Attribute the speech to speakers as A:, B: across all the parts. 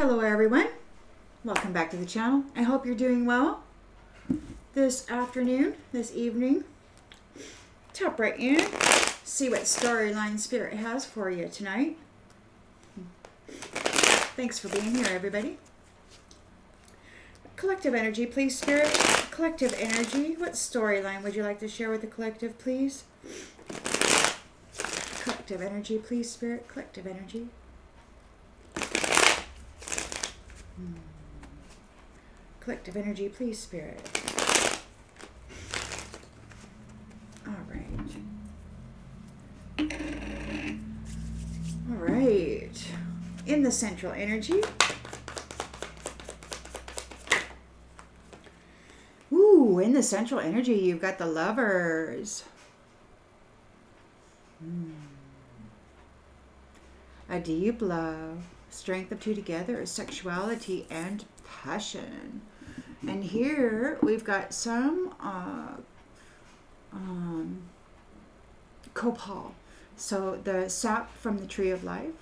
A: Hello everyone, welcome back to the channel. I hope you're doing well this afternoon, this evening. Tap right in, see what storyline Spirit has for you tonight. Thanks for being here, everybody. Collective energy, please, Spirit. Collective energy, what storyline would you like to share with the collective, please? Collective energy, please, Spirit. Collective energy. Collective energy, please, Spirit. All right. All right. In the central energy. Ooh, in the central energy, you've got the Lovers. A deep love, strength of two together, sexuality and passion. And here we've got some copal. So the sap from the tree of life.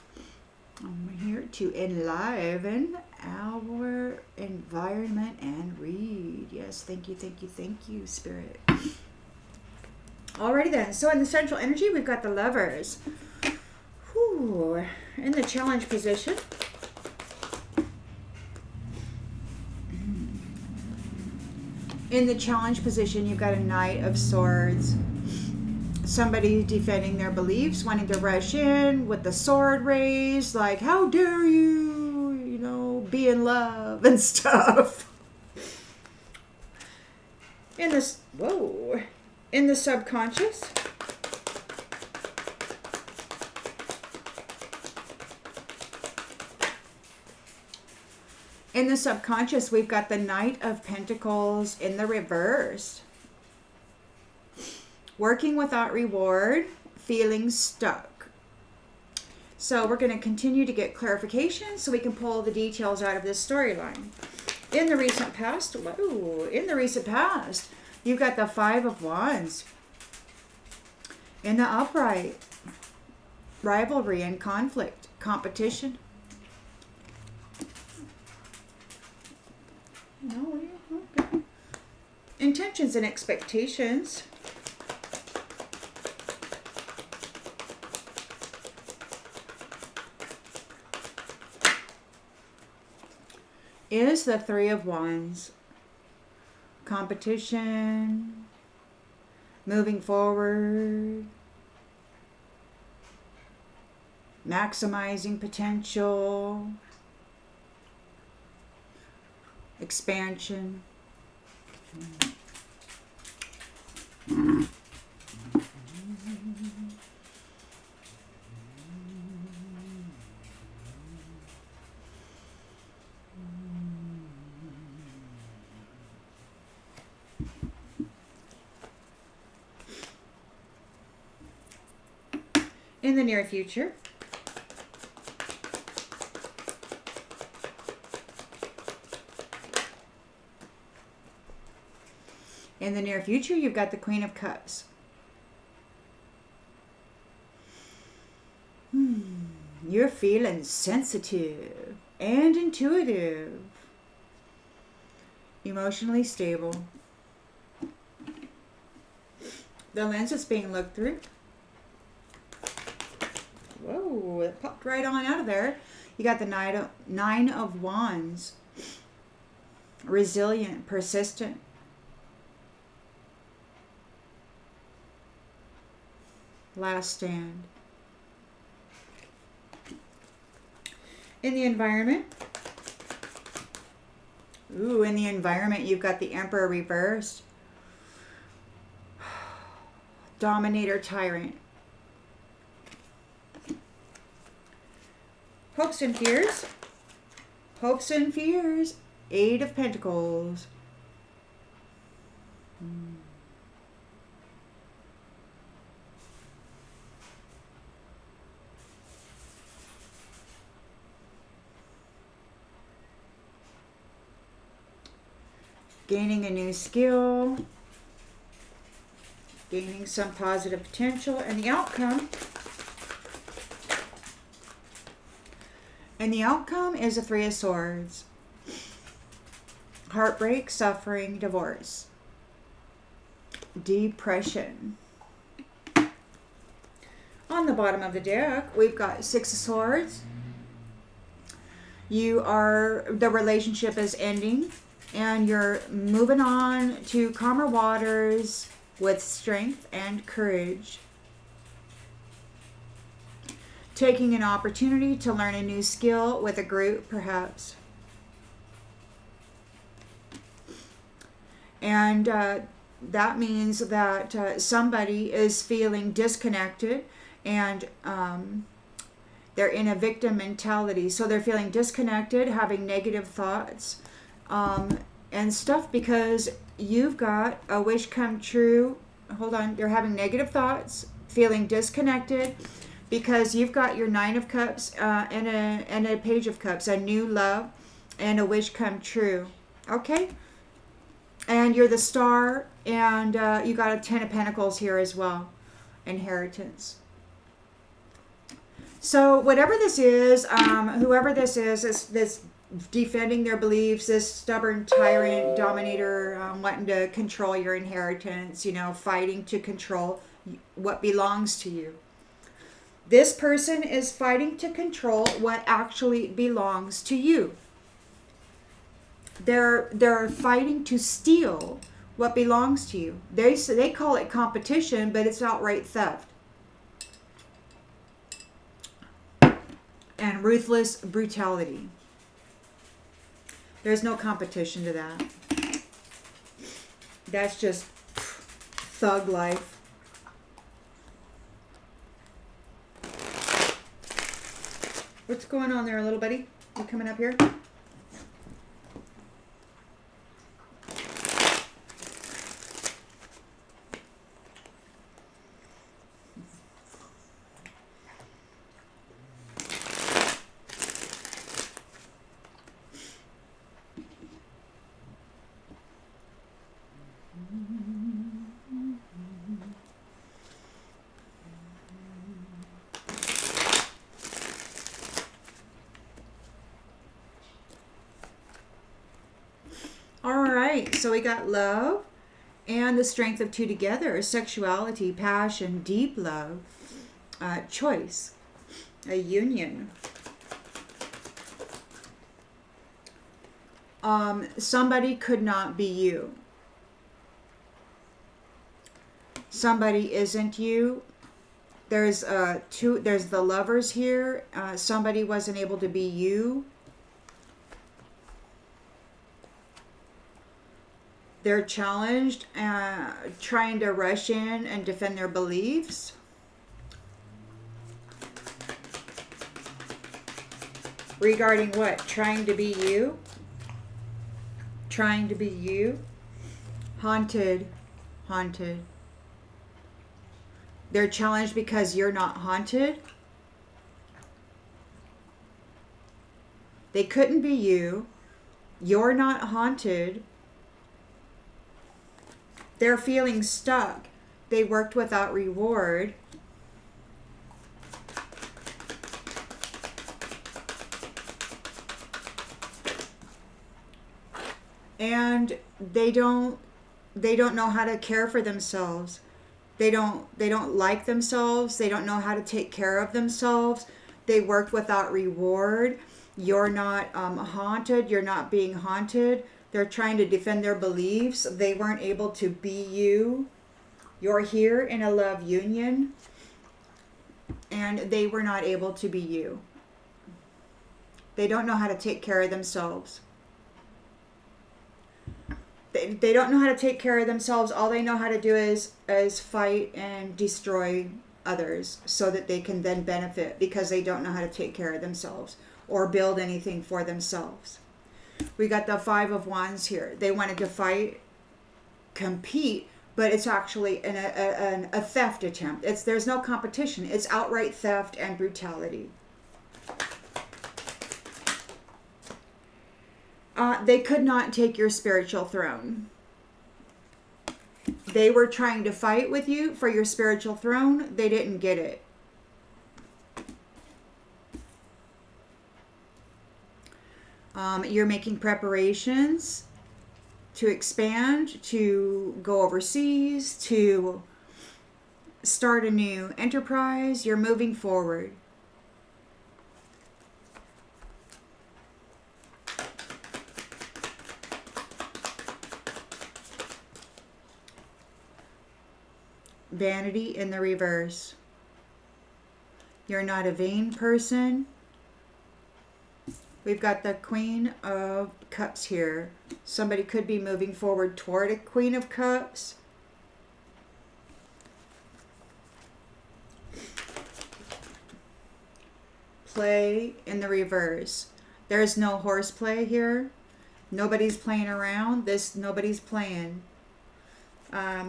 A: I'm here to enliven our environment and read. Yes, thank you, Spirit. Alrighty then. So in the central energy, we've got the Lovers. Whew. In the challenge position. In the challenge position, you've got a Knight of Swords. Somebody defending their beliefs, wanting to rush in with the sword raised, like, how dare you, be in love and stuff. In this, in the subconscious. In the subconscious, we've got the Knight of Pentacles in the reverse. Working without reward, feeling stuck. So we're going to continue to get clarification so we can pull the details out of this storyline. In the recent past, you've got the Five of Wands. In the upright, rivalry and conflict, competition. No, okay. Intentions and expectations. Is the Three of Wands. Competition. Moving forward. Maximizing potential. Expansion. In the near future. In the near future, you've got the Queen of Cups. You're feeling sensitive and intuitive. Emotionally stable. The lens is being looked through. Whoa, it popped right on out of there. You got the Nine of Wands. Resilient, persistent. Last stand. In the environment. Ooh, in the environment, you've got the Emperor reversed. Dominator, tyrant. Hopes and fears. Hopes and fears. Eight of Pentacles. Gaining a new skill. Gaining some positive potential. And the outcome And the outcome is a 3 of Swords. Heartbreak, suffering, divorce. Depression. On the bottom of the deck, we've got 6 of Swords. The relationship is ending and you're moving on to calmer waters with strength and courage. Taking an opportunity to learn a new skill with a group, perhaps. And that means that somebody is feeling disconnected and they're in a victim mentality. So they're feeling disconnected, having negative thoughts and stuff because you've got a wish come true. Hold on. They're having negative thoughts, feeling disconnected because you've got your 9 of Cups and a Page of Cups, a new love and a wish come true. Okay? And you're the Star and you got a 10 of Pentacles here as well. Inheritance. So whatever this is, whoever this is this defending their beliefs, this stubborn tyrant, dominator, wanting to control your inheritance, fighting to control what belongs to you. This person is fighting to control what actually belongs to you. They're fighting to steal what belongs to you. They call it competition, but it's outright theft. And ruthless brutality. There's no competition to that. That's just thug life. What's going on there, little buddy? You coming up here? So we got love and the strength of 2 together, sexuality, passion, deep love, choice, a union. Somebody could not be you. Somebody isn't you. There's the lovers here. Somebody wasn't able to be you. They're challenged, trying to rush in and defend their beliefs. Regarding what? Trying to be you? Trying to be you? Haunted. Haunted. They're challenged because you're not haunted. They couldn't be you. You're not haunted. They're feeling stuck. They worked without reward. And they don't know how to care for themselves. They don't like themselves. They don't know how to take care of themselves. They worked without reward. You're not haunted. You're not being haunted. They're trying to defend their beliefs. They weren't able to be you. You're here in a love union. And they were not able to be you. They don't know how to take care of themselves. They don't know how to take care of themselves. All they know how to do is fight and destroy others so that they can then benefit, because they don't know how to take care of themselves or build anything for themselves. We got the 5 of Wands here. They wanted to fight, compete, but it's actually a theft attempt. There's no competition. It's outright theft and brutality. They could not take your spiritual throne. They were trying to fight with you for your spiritual throne. They didn't get it. You're making preparations to expand, to go overseas, to start a new enterprise. You're moving forward. Vanity in the reverse. You're not a vain person. We've got the Queen of Cups here. Somebody could be moving forward toward a Queen of Cups. Play in the reverse. There's no horseplay here. Nobody's playing around. Nobody's playing.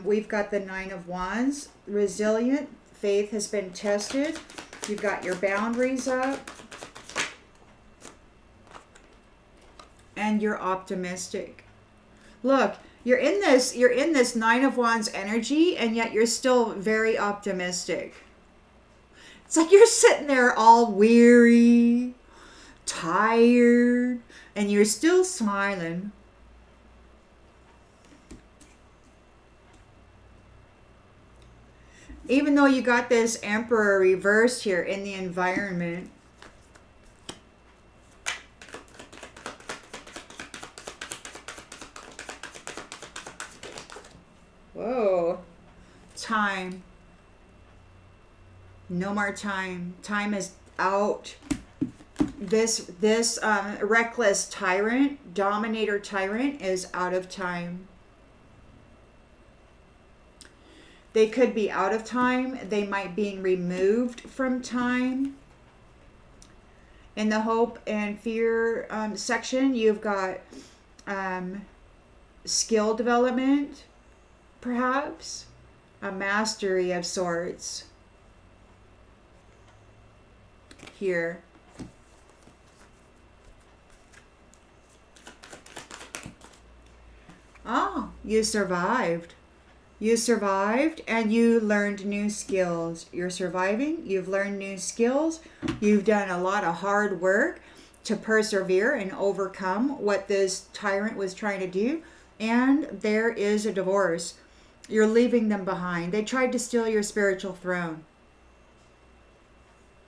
A: We've got the Nine of Wands. Resilient. Faith has been tested. You've got your boundaries up. And you're optimistic. Look, you're in this Nine of Wands energy, and yet you're still very optimistic. It's like you're sitting there all weary, tired, and you're still smiling. Even though you got this Emperor reversed here in the environment. Whoa. Time. No more time. Time is out. This reckless tyrant, dominator tyrant is out of time. They could be out of time. They might be removed from time. In the hope and fear section, you've got skill development, perhaps, a mastery of sorts. Here. Oh, you survived. You survived and you learned new skills. You're surviving. You've learned new skills. You've done a lot of hard work to persevere and overcome what this tyrant was trying to do. And there is a divorce. You're leaving them behind. They tried to steal your spiritual throne.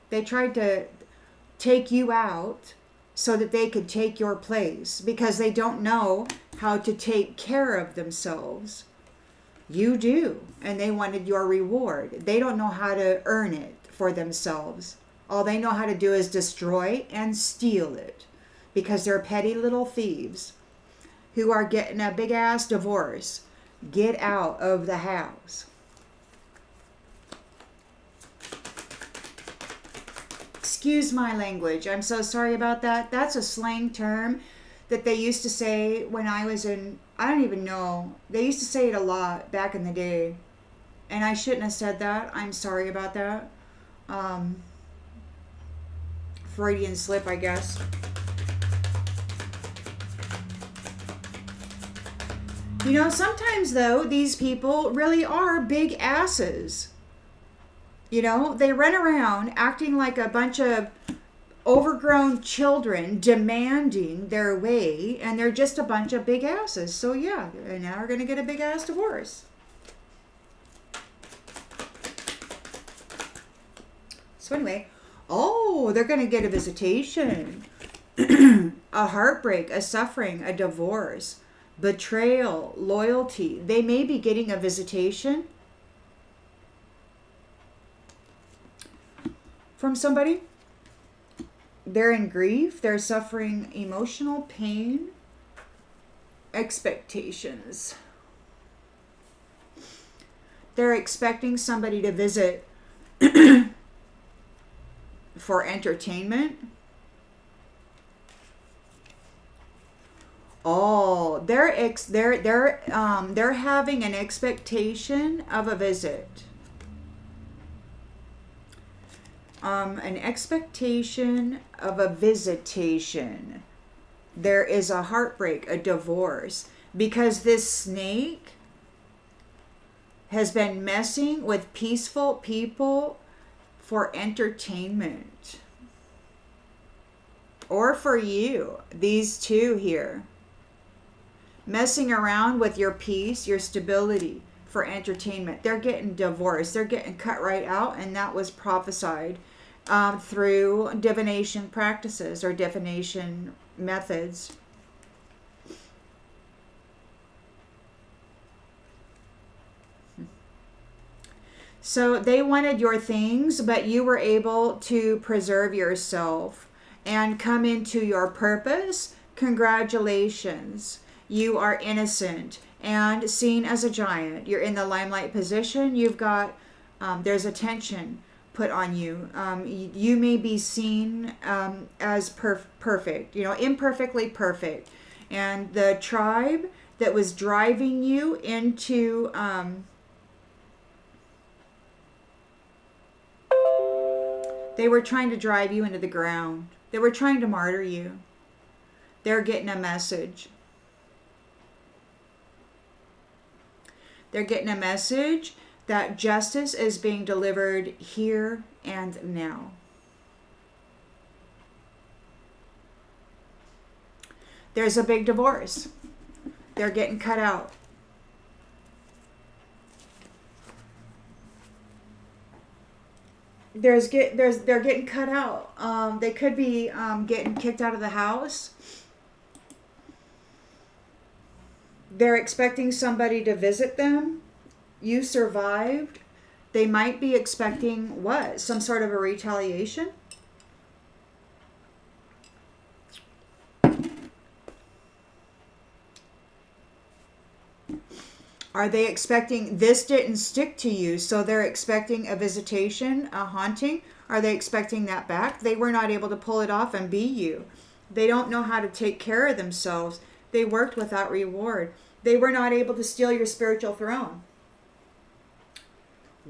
A: They tried to take you out so that they could take your place because they don't know how to take care of themselves. You do, and they wanted your reward. They don't know how to earn it for themselves. All they know how to do is destroy and steal it because they're petty little thieves who are getting a big ass divorce. Get out of the house. Excuse my language. I'm so sorry about that. That's a slang term that they used to say when I was in, I don't even know. They used to say it a lot back in the day. And I shouldn't have said that. I'm sorry about that. Freudian slip, I guess. You know, sometimes though, these people really are big asses. You know, they run around acting like a bunch of overgrown children demanding their way, and they're just a bunch of big asses. So yeah, and now we're going to get a big ass divorce. So anyway, oh, they're going to get a visitation, a heartbreak, a suffering, a divorce, betrayal, loyalty. They may be getting a visitation from somebody. They're in grief. They're suffering emotional pain. Expectations. They're expecting somebody to visit for entertainment. Oh, they're having an expectation of a visit. An expectation of a visitation. There is a heartbreak, a divorce, because this snake has been messing with peaceful people for entertainment. or for you, these two here. Messing around with your peace, your stability for entertainment. They're getting divorced. They're getting cut right out, and that was prophesied through divination practices or divination methods. So they wanted your things, but you were able to preserve yourself and come into your purpose. Congratulations. You are innocent and seen as a giant. You're in the limelight position. You've got, there's attention put on you. You may be seen as perfect, imperfectly perfect. And the tribe that was driving you into they were trying to drive you into the ground. They were trying to martyr you. They're getting a message. They're getting a message that justice is being delivered here and now. There's a big divorce. They're getting cut out. They're getting cut out. They could be getting kicked out of the house. They're expecting somebody to visit them. You survived. They might be expecting what? Some sort of a retaliation? Are they expecting, this didn't stick to you, so they're expecting a visitation, a haunting? Are they expecting that back? They were not able to pull it off and be you. They don't know how to take care of themselves. They worked without reward. They were not able to steal your spiritual throne.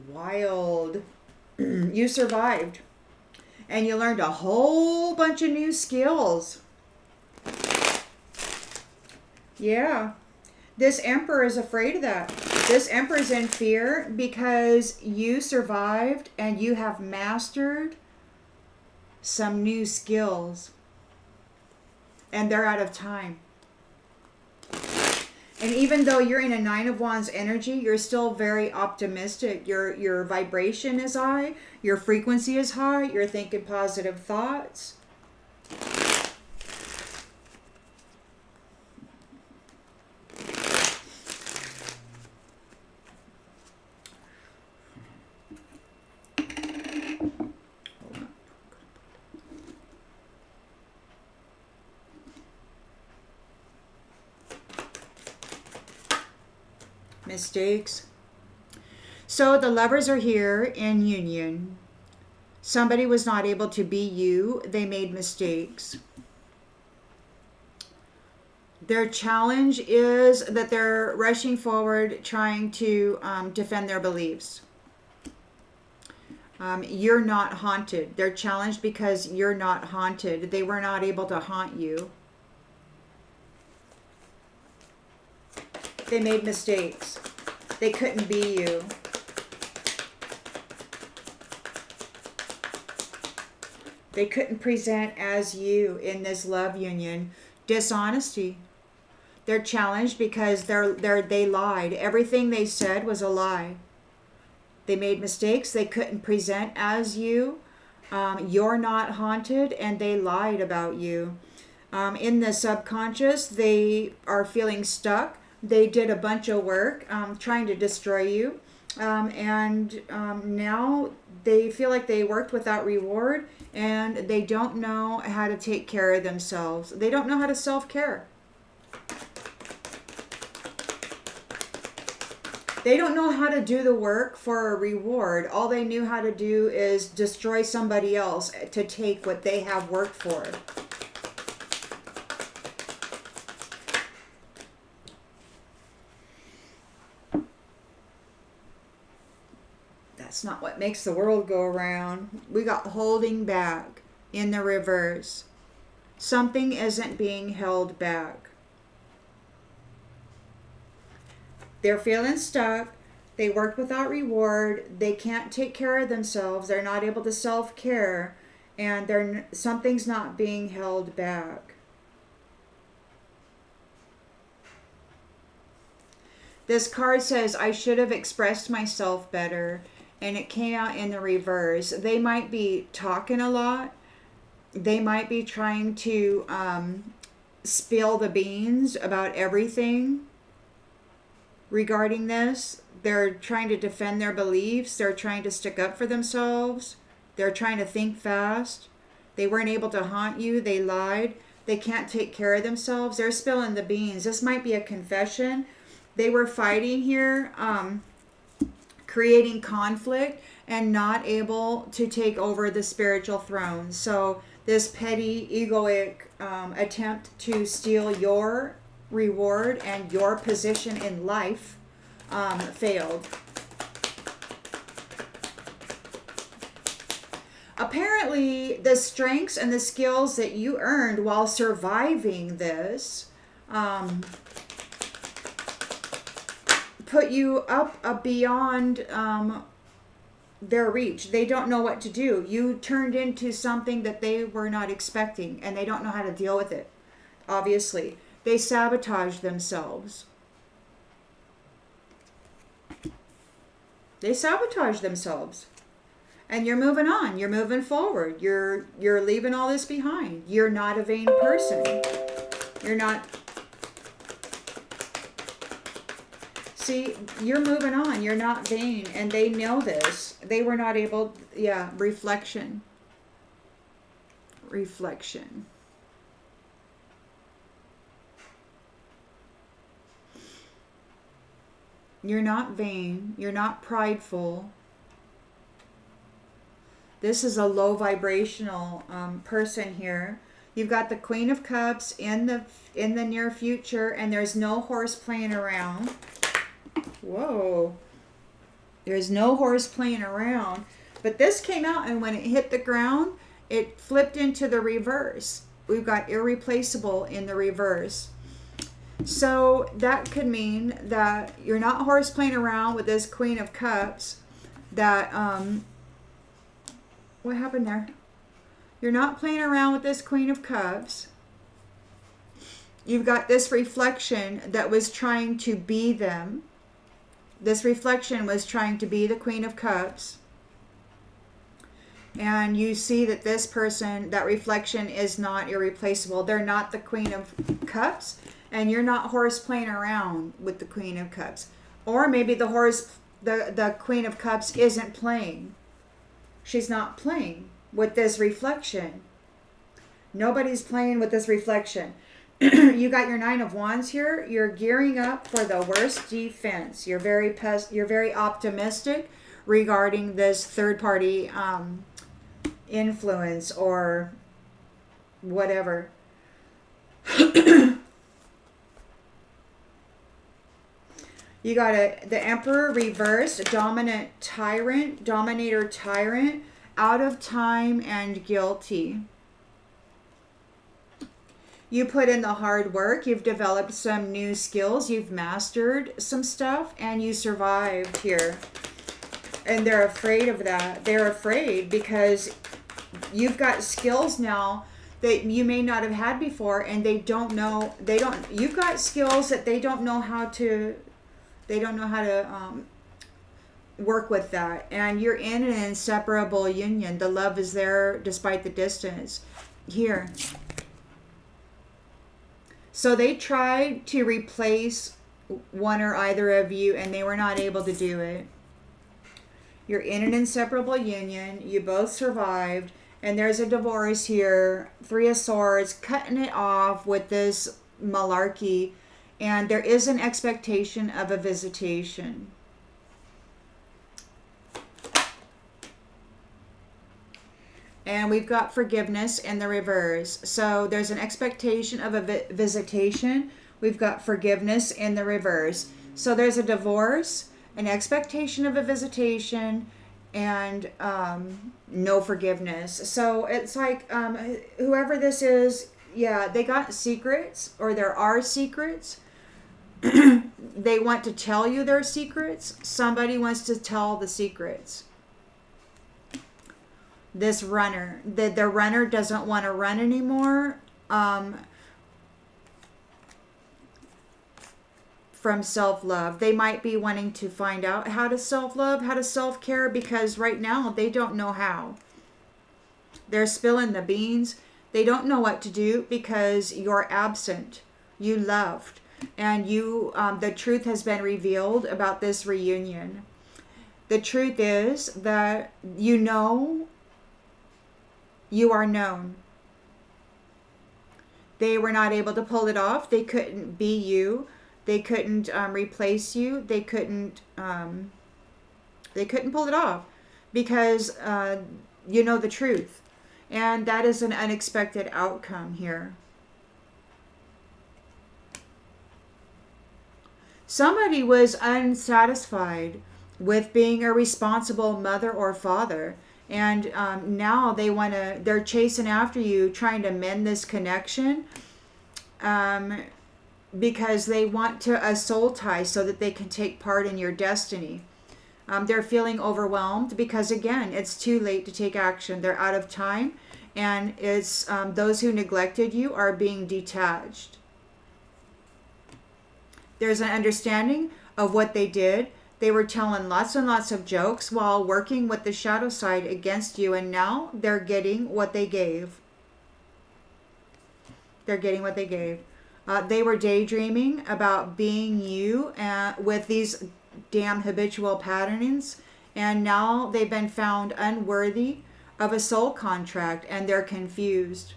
A: Wild. You survived. And you learned a whole bunch of new skills. Yeah. This emperor is afraid of that. This emperor is in fear because you survived and you have mastered some new skills. And they're out of time. And even though you're in a Nine of Wands energy, you're still very optimistic. Your vibration is high. Your frequency is high. You're thinking positive thoughts. Mistakes. So the lovers are here in union. Somebody was not able to be you. They made mistakes. Their challenge is that they're rushing forward trying to defend their beliefs. You're not haunted. They're challenged because you're not haunted. They were not able to haunt you. They made mistakes. They couldn't be you. They couldn't present as you in this love union. Dishonesty. They're challenged because they lied. Everything they said was a lie. They made mistakes. They couldn't present as you. You're not haunted, and they lied about you. In the subconscious, they are feeling stuck. They did a bunch of work trying to destroy you. And now they feel like they worked without reward, and they don't know how to take care of themselves. They don't know how to self-care. They don't know how to do the work for a reward. All they knew how to do is destroy somebody else to take what they have worked for. That's not what makes the world go around. We got holding back in the reverse. Something isn't being held back. They're feeling stuck. They worked without reward. They can't take care of themselves. They're not able to self-care. and something's not being held back. This card says, I should have expressed myself better, and it came out in the reverse. They might be talking a lot. They might be trying to spill the beans about everything regarding this. They're trying to defend their beliefs. They're trying to stick up for themselves. They're trying to think fast. They weren't able to haunt you. They lied. They can't take care of themselves. They're spilling the beans. This might be a confession. They were fighting here, creating conflict and not able to take over the spiritual throne. So this petty, egoic attempt to steal your reward and your position in life failed. Apparently, the strengths and the skills that you earned while surviving this put you up beyond their reach. They don't know what to do. You turned into something that they were not expecting, and they don't know how to deal with it. Obviously, they sabotage themselves. They sabotage themselves. And you're moving on. You're moving forward. You're leaving all this behind. You're not a vain person. You're not. See, you're moving on. You're not vain. And they know this. They were not able. Yeah, reflection. Reflection. You're not vain. You're not prideful. This is a low vibrational person here. You've got the Queen of Cups in the near future, and there's no horse playing around. Whoa. There's no horse playing around. But this came out, and when it hit the ground, it flipped into the reverse. We've got irreplaceable in the reverse. So that could mean that you're not horse playing around with this Queen of Cups. That, what happened there? You're not playing around with this Queen of Cups. You've got this reflection that was trying to be them. This reflection was trying to be the Queen of Cups. And you see that this person, that reflection is not irreplaceable. They're not the Queen of Cups. And you're not horse playing around with the Queen of Cups. Or maybe the Queen of Cups isn't playing. She's not playing with this reflection. Nobody's playing with this reflection. You got your Nine of Wands here. You're gearing up for the worst defense. You're very optimistic regarding this third party influence or whatever. You got the Emperor reversed, dominant tyrant, dominator tyrant, out of time and guilty. You put in the hard work, you've developed some new skills, you've mastered some stuff, and you survived here. And they're afraid of that. They're afraid because you've got skills now that you may not have had before, and you've got skills that they don't know how to work with that. And you're in an inseparable union. The love is there despite the distance here. So they tried to replace one or either of you, and they were not able to do it. You're in an inseparable union. You both survived. And there's a divorce here. Three of Swords, cutting it off with this malarkey. And there is an expectation of a visitation. And we've got forgiveness in the reverse. So there's an expectation of a visitation. We've got forgiveness in the reverse. So there's a divorce, an expectation of a visitation, and no forgiveness. So it's like whoever this is, yeah, they got secrets, or there are secrets. They want to tell you their secrets. Somebody wants to tell the secrets. this runner. The runner doesn't want to run anymore from self-love. They might be wanting to find out how to self-love, how to self-care, because right now they don't know how. They're spilling the beans. They don't know what to do because you're absent. You left. And the truth has been revealed about this reunion. The truth is that you are known. They were not able to pull it off. They couldn't be you. They couldn't replace you. They couldn't pull it off because you know the truth. And that is an unexpected outcome here. Somebody was unsatisfied with being a responsible mother or father. And now they're chasing after you, trying to mend this connection because they want a soul tie so that they can take part in your destiny. They're feeling overwhelmed because, again, it's too late to take action. They're out of time, and it's those who neglected you are being detached. There's an understanding of what they did. They were telling lots and lots of jokes while working with the shadow side against you, and now they're getting what they gave. They're getting what they gave. They were daydreaming about being you with these damn habitual patternings, and now they've been found unworthy of a soul contract, and they're confused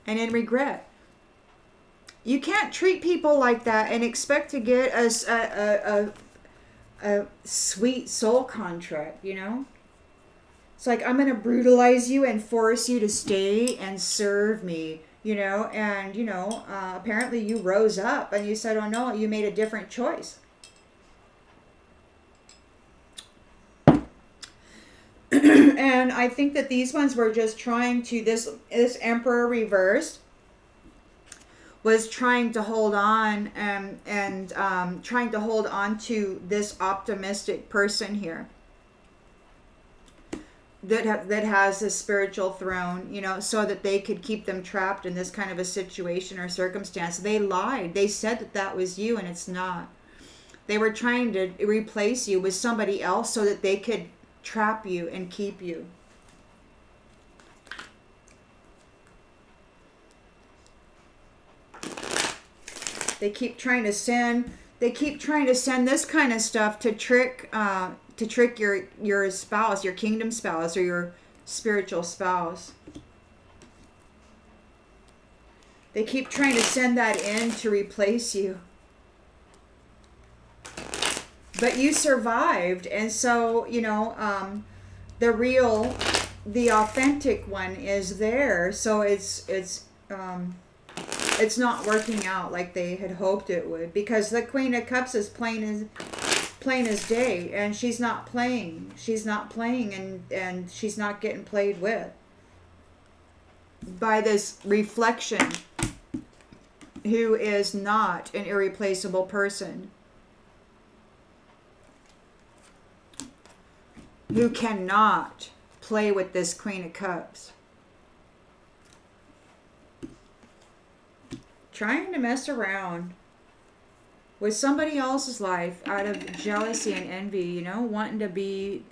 A: and in regret. You can't treat people like that and expect to get a sweet soul contract, you know? It's like, I'm going to brutalize you and force you to stay and serve me, you know? And, apparently you rose up and you said, oh no, you made a different choice. And I think that these ones were just trying to, this Emperor reversed was trying to hold on and trying to hold on to this optimistic person here that has a spiritual throne, so that they could keep them trapped in this kind of a situation or circumstance. They lied. They said that was you, and it's not. They were trying to replace you with somebody else so that they could trap you and keep you. They keep trying to send this kind of stuff to trick your spouse, your kingdom spouse, or your spiritual spouse. They keep trying to send that in to replace you. But you survived, and so, the authentic one is there. So it's not working out like they had hoped it would, because the Queen of Cups is plain as day, and she's not playing. She's not playing, and she's not getting played with by this reflection who is not an irreplaceable person, who cannot play with this Queen of Cups. Trying to mess around with somebody else's life out of jealousy and envy, wanting to be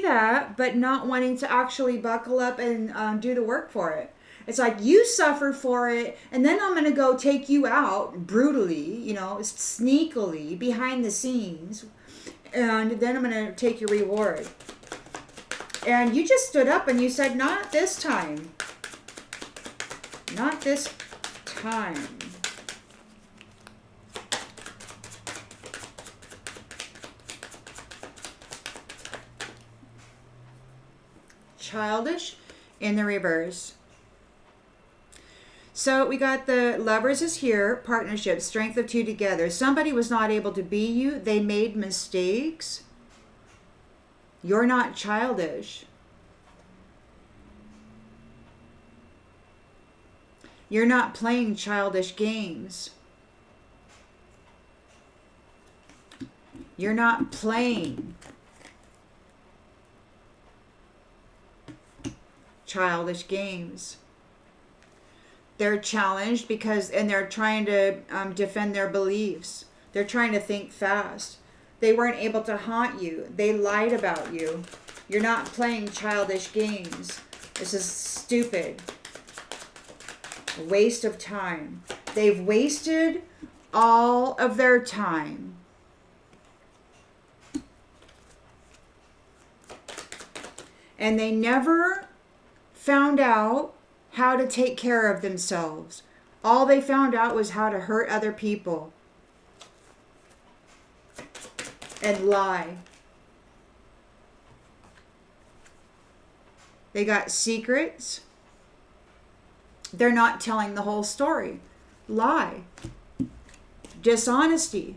A: that, but not wanting to actually buckle up and do the work for it. It's like, you suffer for it, and then I'm going to go take you out brutally, sneakily, behind the scenes, and then I'm going to take your reward. And you just stood up and you said, not this time. Not this time. Childish in the reverse. So we got the Lovers is here, partnership, strength of two together. Somebody was not able to be you. They made mistakes. You're not childish. You're not playing childish games. You're not playing childish games. They're challenged because, and they're trying to defend their beliefs. They're trying to think fast. They weren't able to haunt you. They lied about you. You're not playing childish games. This is stupid. A waste of time. They've wasted all of their time. And they never found out how to take care of themselves. All they found out was how to hurt other people and lie. They got secrets. They're not telling the whole story. Lie. Dishonesty.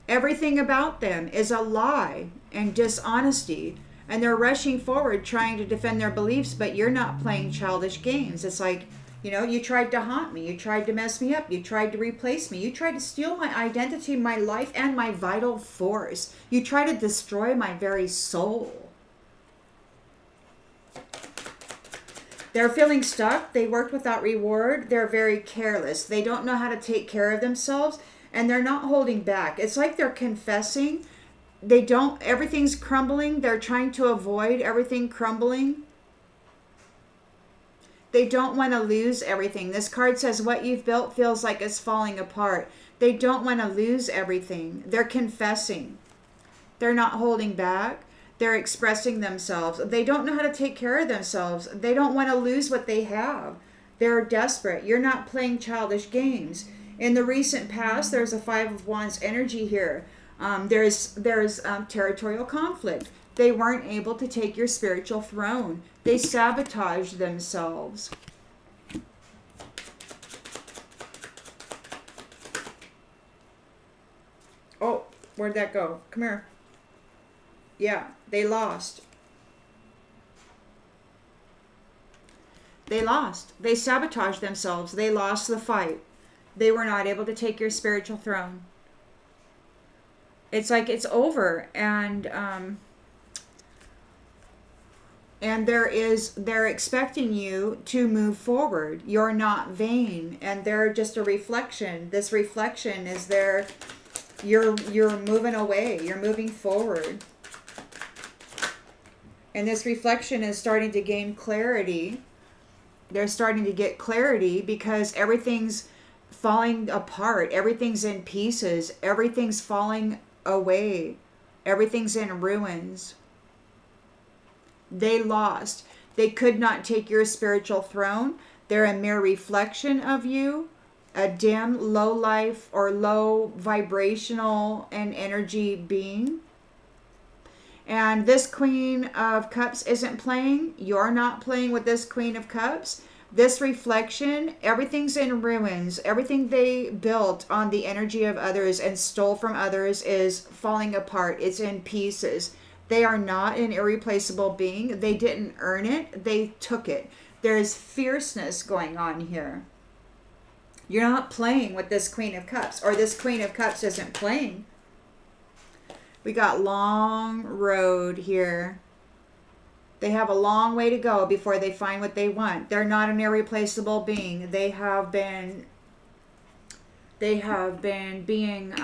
A: Everything about them is a lie and dishonesty. And they're rushing forward trying to defend their beliefs, but you're not playing childish games. It's like, you tried to haunt me. You tried to mess me up. You tried to replace me. You tried to steal my identity, my life, and my vital force. You tried to destroy my very soul. They're feeling stuck. They worked without reward. They're very careless. They don't know how to take care of themselves, and they're not holding back. It's like they're confessing. Everything's crumbling. They're trying to avoid everything crumbling. They don't want to lose everything. This card says what you've built feels like it's falling apart. They don't want to lose everything. They're confessing. They're not holding back. They're expressing themselves. They don't know how to take care of themselves. They don't want to lose what they have. They're desperate. You're not playing childish games. In the recent past, there's a Five of Wands energy here. There's territorial conflict. They weren't able to take your spiritual throne. They sabotaged themselves. Oh, where'd that go? Come here. Yeah, they lost. They lost. They sabotaged themselves. They lost the fight. They were not able to take your spiritual throne. It's like it's over, and they're expecting you to move forward. You're not vain, and they're just a reflection. This reflection is you're moving away. You're moving forward. And this reflection is starting to gain clarity. They're starting to get clarity because everything's falling apart. Everything's in pieces. Everything's falling away. Everything's in ruins. They lost. They could not take your spiritual throne. They're a mere reflection of you, a dim, low life or low vibrational and energy being. And this Queen of Cups isn't playing. You're not playing with this Queen of Cups. This reflection, everything's in ruins. Everything they built on the energy of others and stole from others is falling apart. It's in pieces. They are not an irreplaceable being. They didn't earn it. They took it. There's fierceness going on here. You're not playing with this Queen of Cups, or this Queen of Cups isn't playing. We got long road here. They have a long way to go before they find what they want. They're not an irreplaceable being. They have been being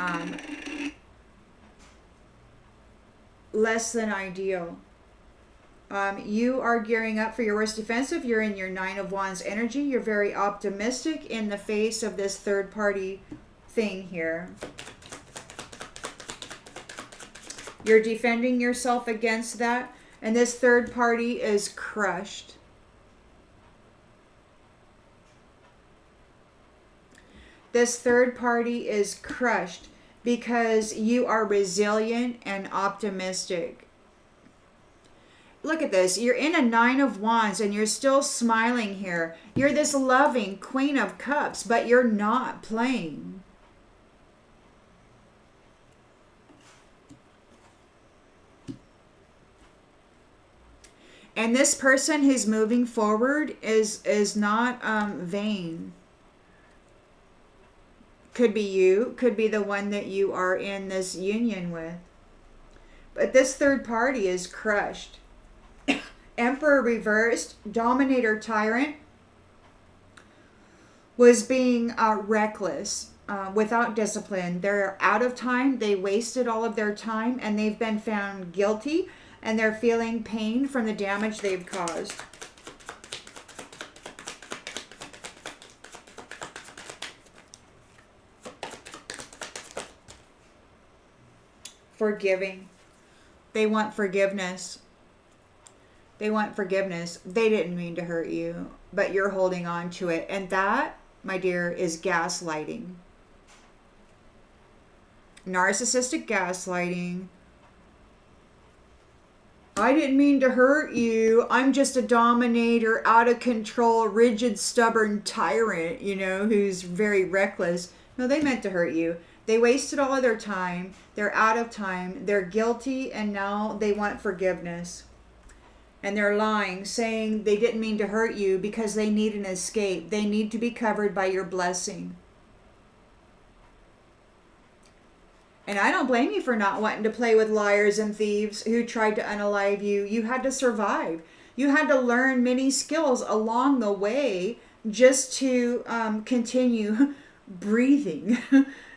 A: less than ideal. You are gearing up for your worst defensive. You're in your Nine of Wands energy. You're very optimistic in the face of this third party thing here. You're defending yourself against that, and this third party is crushed. This third party is crushed because you are resilient and optimistic. Look at this. You're in a Nine of Wands and you're still smiling here. You're this loving Queen of Cups, but you're not playing. And this person who's moving forward is not vain. Could be you. Could be the one that you are in this union with. But this third party is crushed. Emperor reversed, dominator tyrant, was being reckless, without discipline. They're out of time. They wasted all of their time, and they've been found guilty, and they're feeling pain from the damage they've caused. Forgiving. They want forgiveness. They want forgiveness. They didn't mean to hurt you, but you're holding on to it. And that, my dear, is gaslighting. Narcissistic gaslighting. I didn't mean to hurt you. I'm just a dominator, out of control, rigid, stubborn tyrant, who's very reckless. No, they meant to hurt you. They wasted all of their time. They're out of time. They're guilty, and now they want forgiveness. And they're lying, saying they didn't mean to hurt you because they need an escape. They need to be covered by your blessing. And I don't blame you for not wanting to play with liars and thieves who tried to unalive you. You had to survive. You had to learn many skills along the way just to continue breathing,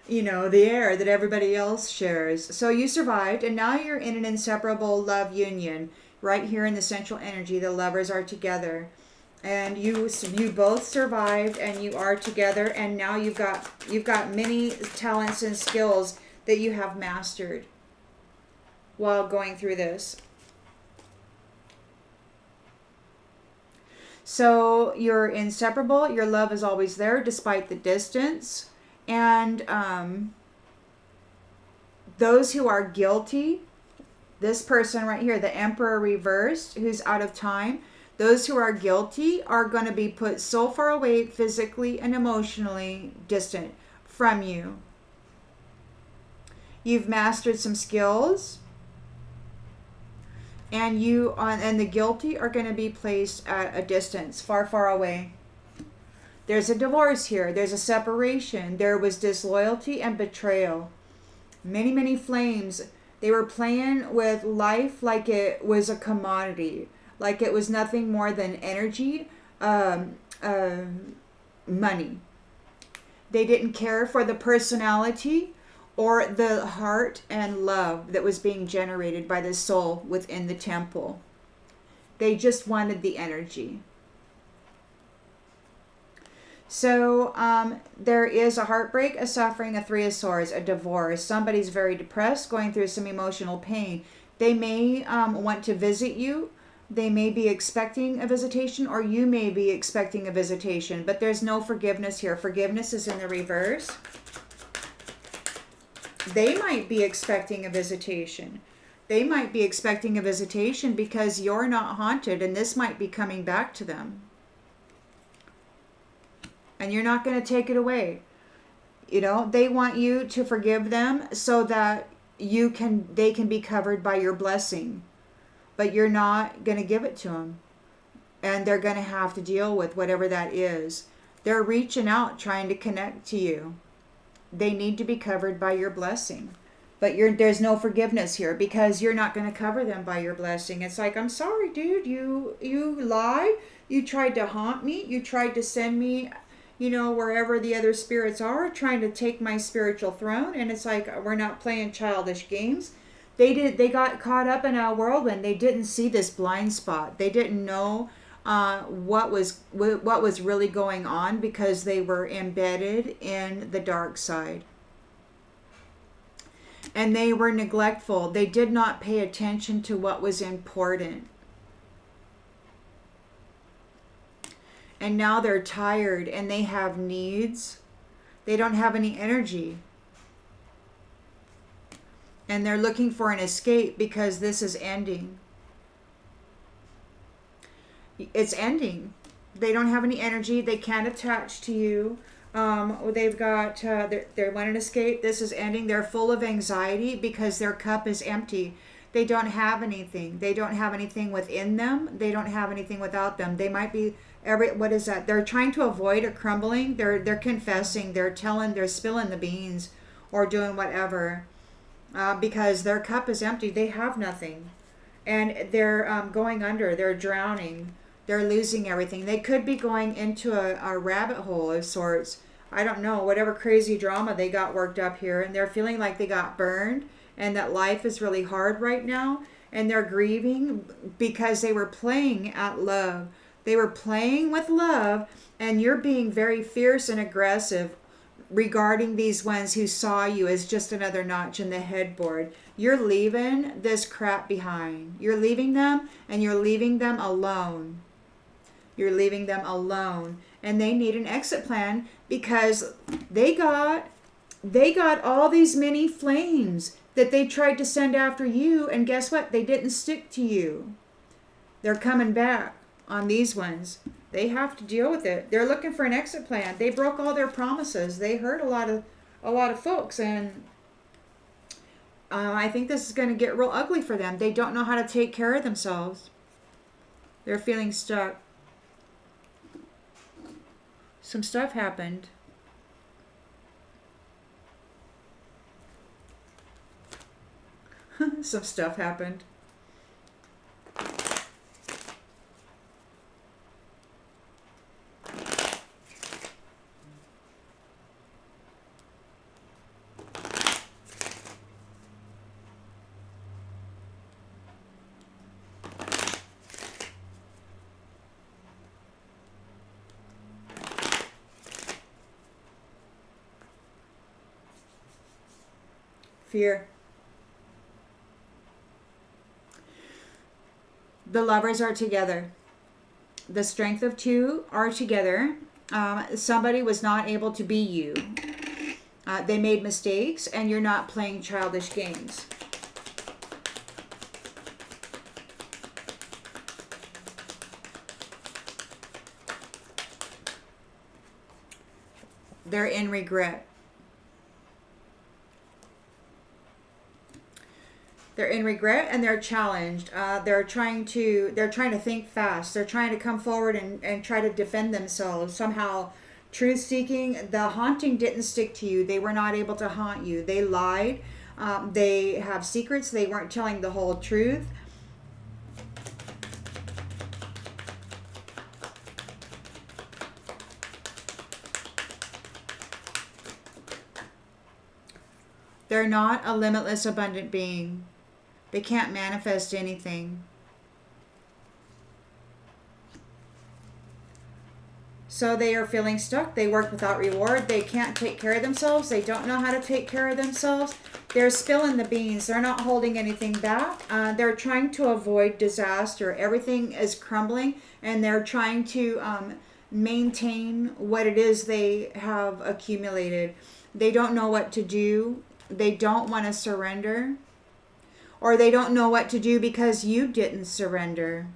A: the air that everybody else shares. So you survived, and now you're in an inseparable love union. Right here in the central energy, the lovers are together. And you both survived, and you are together, and now you've got many talents and skills that you have mastered while going through this. So you're inseparable. Your love is always there despite the distance. And those who are guilty, this person right here, the Emperor reversed, who's out of time, those who are guilty are going to be put so far away physically and emotionally distant from you. You've mastered some skills, and and the guilty are going to be placed at a distance, far, far away. There's a divorce here. There's a separation. There was disloyalty and betrayal. Many, many flames. They were playing with life like it was a commodity, like it was nothing more than energy, money. They didn't care for the personality or the heart and love that was being generated by the soul within the temple. They just wanted the energy. So there is a heartbreak, a suffering, a Three of Swords, a divorce. Somebody's very depressed, going through some emotional pain. They may want to visit you. They may be expecting a visitation, or you may be expecting a visitation. But there's no forgiveness here. Forgiveness is in the reverse. They might be expecting a visitation. They might be expecting a visitation because you're not haunted, and this might be coming back to them. And you're not going to take it away. They want you to forgive them so that they can be covered by your blessing. But you're not going to give it to them. And they're going to have to deal with whatever that is. They're reaching out, trying to connect to you. They need to be covered by your blessing. But there's no forgiveness here because you're not going to cover them by your blessing. It's like, I'm sorry, dude. You lied. You tried to haunt me. You tried to send me, wherever the other spirits are, trying to take my spiritual throne. And it's like, we're not playing childish games. They got caught up in a whirlwind. They didn't see this blind spot. They didn't know what was really going on because they were embedded in the dark side. And they were neglectful. They did not pay attention to what was important. And now they're tired and they have needs. They don't have any energy. And they're looking for an escape because this is ending. It's ending. They don't have any energy. They can't attach to you. They've got, they want an escape. This is ending. They're full of anxiety because their cup is empty. They don't have anything. They don't have anything within them. They don't have anything without them. They might be, what is that? They're trying to avoid a crumbling. They're confessing. They're spilling the beans or doing whatever because their cup is empty. They have nothing. and they're going under. They're drowning. They're losing everything. They could be going into a rabbit hole of sorts. I don't know, whatever crazy drama they got worked up here, and they're feeling like they got burned and that life is really hard right now, and they're grieving because they were playing at love. They were playing with love, and you're being very fierce and aggressive regarding these ones who saw you as just another notch in the headboard. You're leaving this crap behind. You're leaving them, and you're leaving them alone. You're leaving them alone, and they need an exit plan because they got all these mini flames that they tried to send after you, and guess what? They didn't stick to you. They're coming back on these ones. They have to deal with it. They're looking for an exit plan. They broke all their promises. They hurt a lot of folks, and I think this is going to get real ugly for them. They don't know how to take care of themselves. They're feeling stuck. Some stuff happened. Some stuff happened. Fear. The lovers are together. The strength of two are together. Somebody was not able to be you. They made mistakes, and you're not playing childish games. They're in regret. They're in regret, and they're challenged. They're trying to think fast. They're trying to come forward and try to defend themselves. Somehow, truth seeking, the haunting didn't stick to you. They were not able to haunt you. They lied. They have secrets. They weren't telling the whole truth. They're not a limitless, abundant being. They can't manifest anything. So they are feeling stuck. They work without reward. They can't take care of themselves. They don't know how to take care of themselves. They're spilling the beans. They're not holding anything back. They're trying to avoid disaster. Everything is crumbling, and they're trying to maintain what it is they have accumulated. They don't know what to do. They don't want to surrender. Or they don't know what to do because you didn't surrender.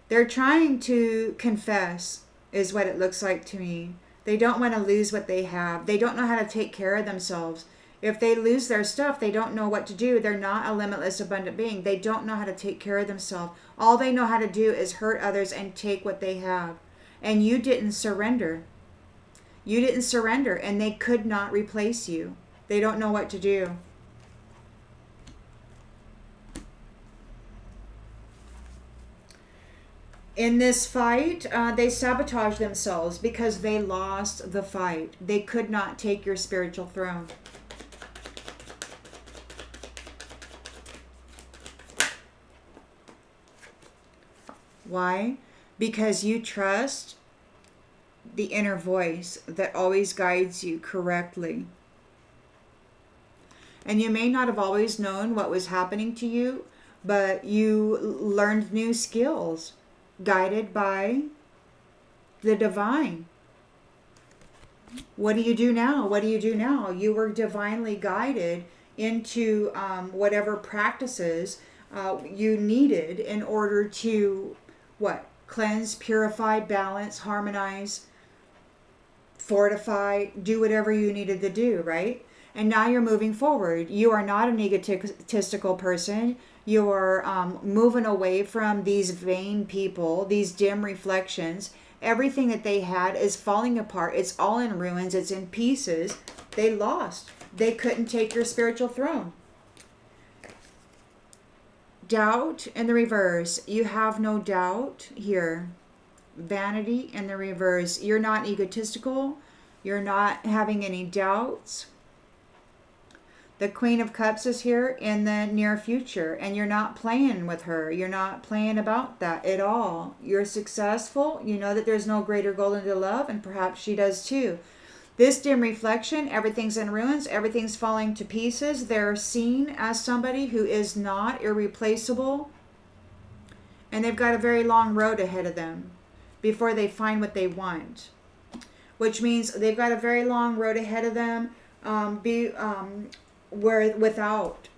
A: They're trying to confess, is what it looks like to me. They don't want to lose what they have. They don't know how to take care of themselves. If they lose their stuff, they don't know what to do. They're not a limitless, abundant being. They don't know how to take care of themselves. All they know how to do is hurt others and take what they have. And you didn't surrender. You didn't surrender, and they could not replace you. They don't know what to do. In this fight, they sabotage themselves because they lost the fight. They could not take your spiritual throne. Why? Because you trust the inner voice that always guides you correctly. And you may not have always known what was happening to you, but you learned new skills guided by the divine. What do you do now? What do you do now? You were divinely guided into whatever practices you needed in order to what? Cleanse, purify, balance, harmonize, fortify, do whatever you needed to do, right? And now you're moving forward. You are not an egotistical person. You are moving away from these vain people, these dim reflections. Everything that they had is falling apart. It's all in ruins. It's in pieces. They lost. They couldn't take your spiritual throne. Doubt in the reverse. You have no doubt here. Vanity in the reverse. You're not egotistical. You're not having any doubts. The Queen of Cups is here in the near future, and you're not playing with her. You're not playing about that at all. You're successful. You know that there's no greater goal than to love, and perhaps she does too. This dim reflection, everything's in ruins, everything's falling to pieces. They're seen as somebody who is not irreplaceable, and they've got a very long road ahead of them before they find what they want, which means they've got a very long road ahead of them, where without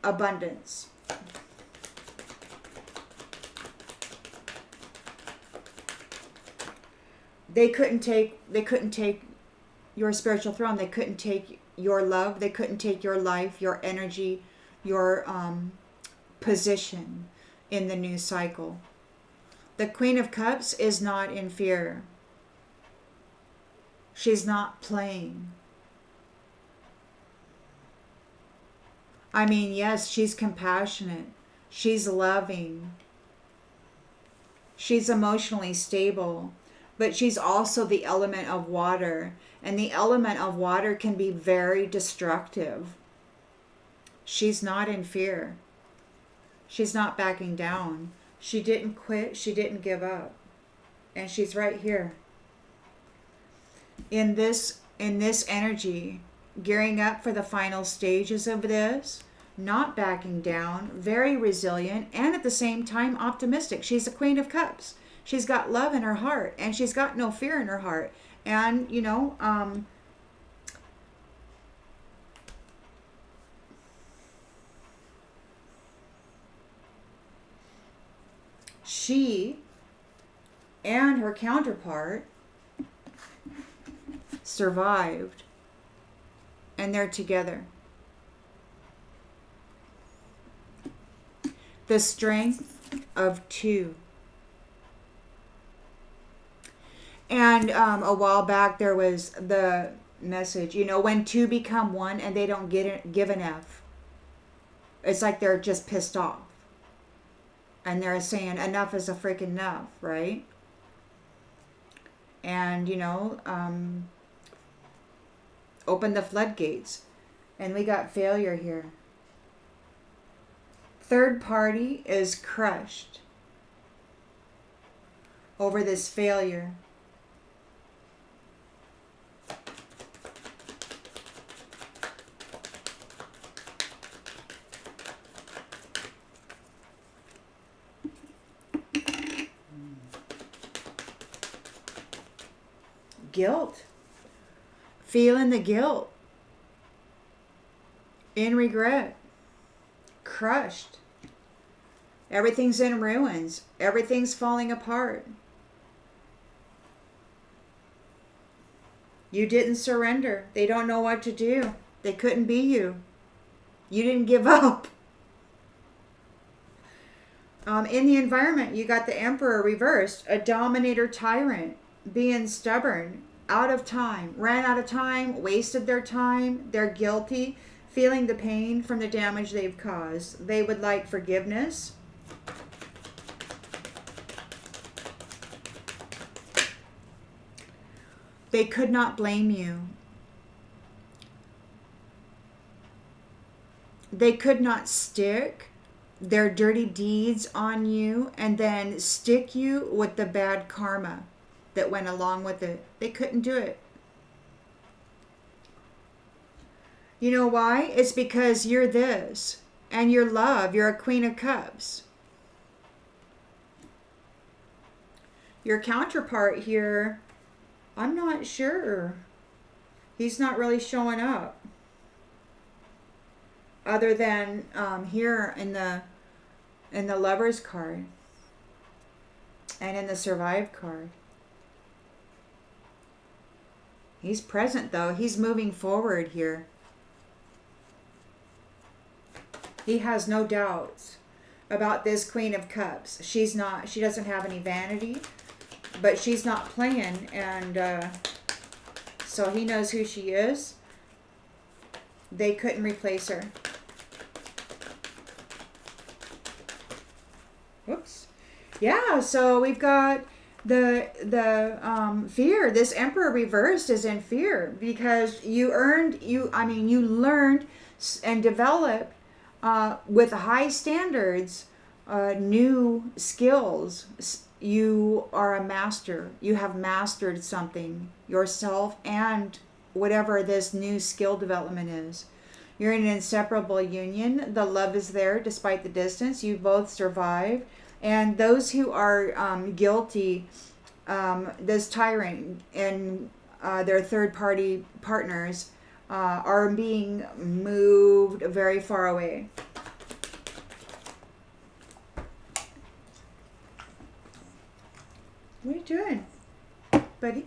A: abundance. They couldn't take your spiritual throne. They couldn't take your love. They couldn't take your life, your energy, your position in the new cycle. The Queen of Cups is not in fear. She's not playing. I mean, yes, she's compassionate. She's loving. She's emotionally stable. But she's also the element of water. And the element of water can be very destructive. She's not in fear. She's not backing down. She didn't quit. She didn't give up. And she's right here. In this energy, gearing up for the final stages of this, not backing down, very resilient, and at the same time optimistic. She's a Queen of Cups. She's got love in her heart, and she's got no fear in her heart. And, you know, she and her counterpart survived, and they're together. The strength of two. And a while back there was the message, you know, when two become one and they don't give an F. It's like they're just pissed off. And they're saying enough is a freaking enough, right? And, you know, open the floodgates. And we got failure here. Third party is crushed over this failure. Guilt. Feeling the guilt. In regret. Crushed. Everything's in ruins. Everything's falling apart. You didn't surrender. They don't know what to do. They couldn't be you. You didn't give up. In the environment, you got the Emperor reversed. A dominator tyrant. Being stubborn. Out of time. Ran out of time. Wasted their time. They're guilty. Feeling the pain from the damage they've caused. They would like forgiveness. They could not blame you. They could not stick their dirty deeds on you and then stick you with the bad karma that went along with it. They couldn't do it. You know why? It's because you're this. And you're love. You're a Queen of Cups. Your counterpart here, I'm not sure. He's not really showing up. Other than here in the Lovers card. And in the Survive card. He's present though. He's moving forward here. He has no doubts about this Queen of Cups. She doesn't have any vanity, but she's not playing, and so he knows who she is. They couldn't replace her. Whoops. Yeah, so we've got the fear. This Emperor reversed is in fear because you learned and developed with high standards new skills. You are a master. You have mastered something yourself and whatever this new skill development is. You're in an inseparable union. The love is there despite the distance. You both survive. And those who are guilty, this tyrant and their third party partners are being moved very far away. What are you doing, buddy?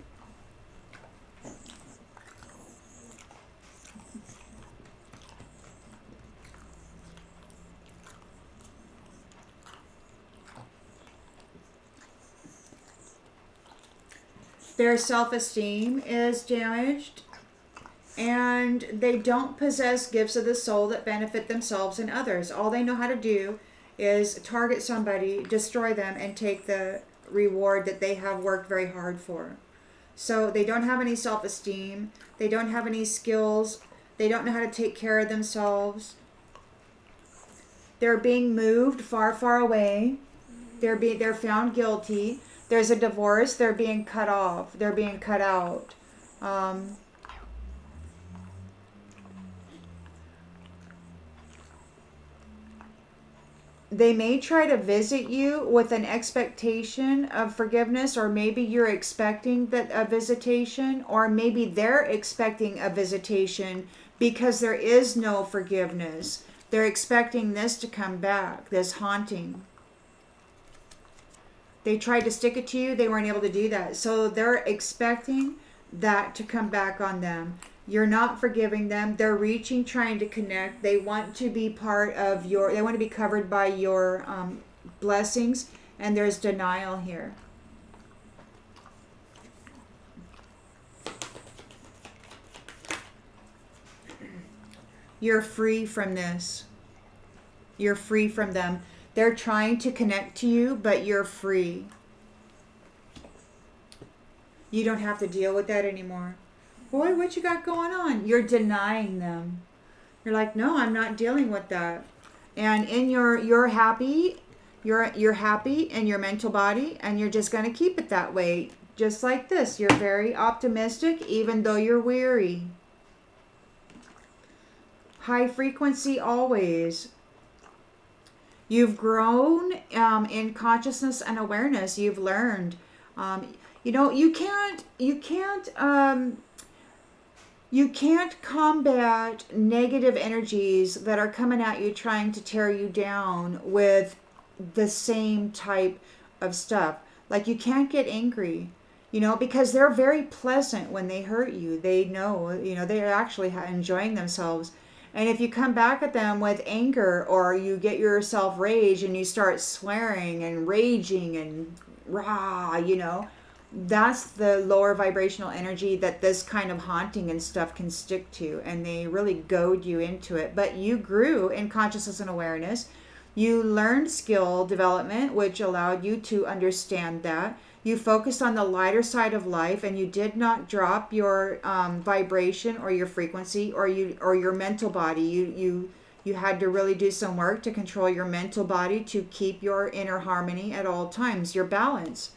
A: Their self-esteem is damaged, and they don't possess gifts of the soul that benefit themselves and others. All they know how to do is target somebody, destroy them, and take the reward that they have worked very hard for. So they don't have any self-esteem. They don't have any skills. They don't know how to take care of themselves. They're being moved far, far away. They're found guilty. There's a divorce. They're being cut off. They're being cut out. They may try to visit you with an expectation of forgiveness, or maybe you're expecting that a visitation, or maybe they're expecting a visitation because there is no forgiveness. They're expecting this to come back, this haunting. They tried to stick it to you, they weren't able to do that. So they're expecting that to come back on them. You're not forgiving them. They're reaching, trying to connect. They want to be part of they want to be covered by your blessings, and there's denial here. You're free from this. You're free from them. They're trying to connect to you, but you're free. You don't have to deal with that anymore. Boy, what you got going on? You're denying them. You're like, no, I'm not dealing with that. And in you're happy. You're happy in your mental body, and you're just going to keep it that way. Just like this. You're very optimistic, even though you're weary. High frequency always. You've grown in consciousness and awareness. You've learned. You can't combat negative energies that are coming at you trying to tear you down with the same type of stuff. Like, you can't get angry, because they're very pleasant when they hurt you. They know, they're actually enjoying themselves. And if you come back at them with anger, or you get yourself rage and you start swearing and raging and rah, that's the lower vibrational energy that this kind of haunting and stuff can stick to, and they really goad you into it. But you grew in consciousness and awareness. You learned skill development, which allowed you to understand that. You focused on the lighter side of life, and you did not drop your vibration or your frequency or your mental body. You had to really do some work to control your mental body to keep your inner harmony at all times, your balance.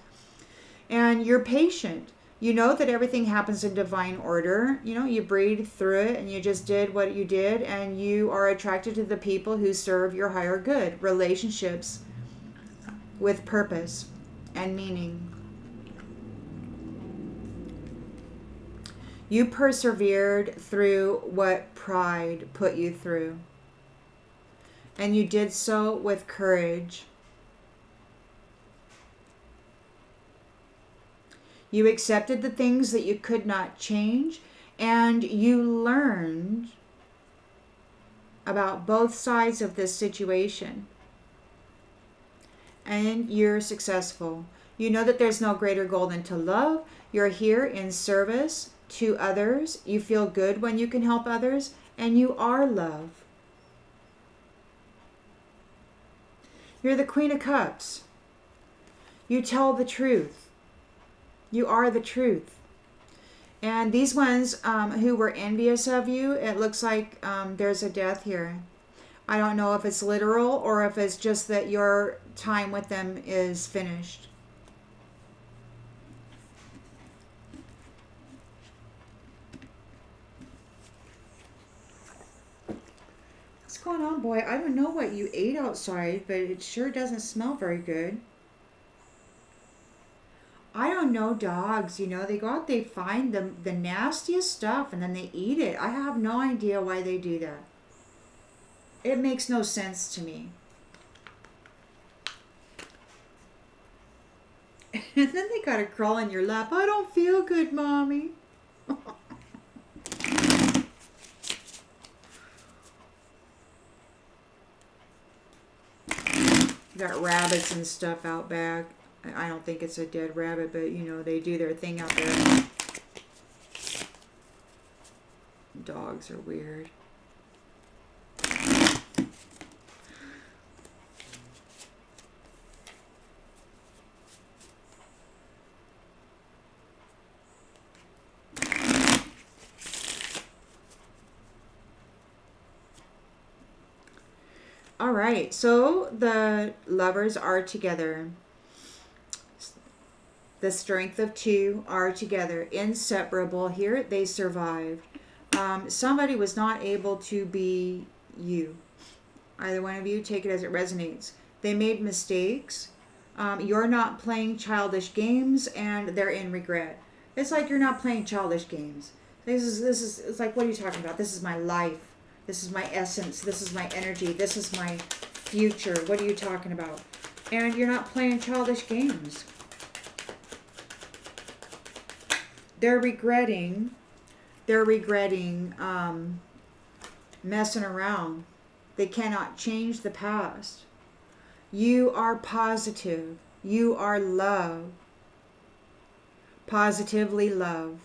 A: And you're patient. You know that everything happens in divine order. You breathe through it, and you just did what you did, and you are attracted to the people who serve your higher good. Relationships with purpose and meaning. You persevered through what pride put you through. And you did so with courage. You accepted the things that you could not change, and you learned about both sides of this situation. And you're successful. You know that there's no greater goal than to love. You're here in service to others. You feel good when you can help others, and you are love. You're the Queen of Cups. You tell the truth. You are the truth. And these ones who were envious of you, it looks like there's a death here. I don't know if it's literal or if it's just that your time with them is finished. What's going on, boy? I don't know what you ate outside, but it sure doesn't smell very good. I don't know dogs, they go out, they find the nastiest stuff and then they eat it. I have no idea why they do that. It makes no sense to me. And then they gotta crawl in your lap. I don't feel good, Mommy. Got rabbits and stuff out back. I don't think it's a dead rabbit, but they do their thing out there. Dogs are weird. All right, so the lovers are together. The strength of two are together, inseparable. Here they survived. Somebody was not able to be you. Either one of you, take it as it resonates. They made mistakes. You're not playing childish games, and they're in regret. It's like you're not playing childish games. It's like, what are you talking about? This is my life. This is my essence. This is my energy. This is my future. What are you talking about? And you're not playing childish games. They're regretting messing around. They cannot change the past. You are positive. You are love. Positively love.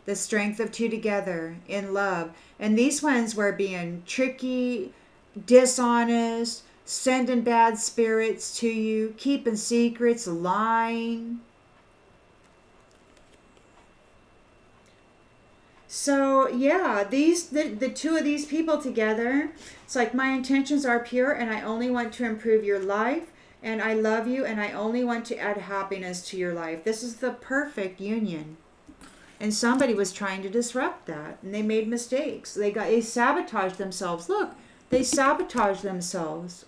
A: The strength of two together in love. And these ones were being tricky, dishonest, sending bad spirits to you, keeping secrets, lying. So yeah, the two of these people together, it's like, my intentions are pure and I only want to improve your life, and I love you and I only want to add happiness to your life. This is the perfect union. And somebody was trying to disrupt that, and they made mistakes. They sabotaged themselves. Look, they sabotaged themselves.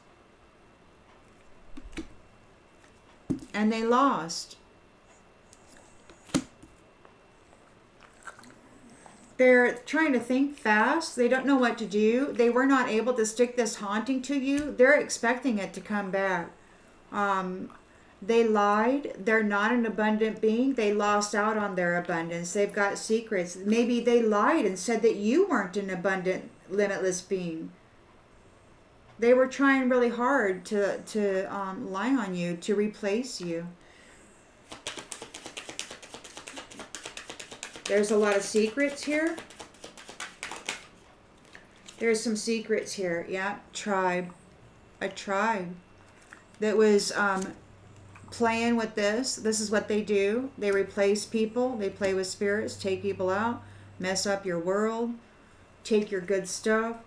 A: And they lost. They're trying to think fast. They don't know what to do. They were not able to stick this haunting to you. They're expecting it to come back. They lied. They're not an abundant being. They lost out on their abundance. They've got secrets. Maybe they lied and said that you weren't an abundant, limitless being. They were trying really hard to lie on you, to replace you. There's a lot of secrets here. There's some secrets here. Yeah, tribe. A tribe that was playing with this. This is what they do. They replace people. They play with spirits, take people out, mess up your world, take your good stuff.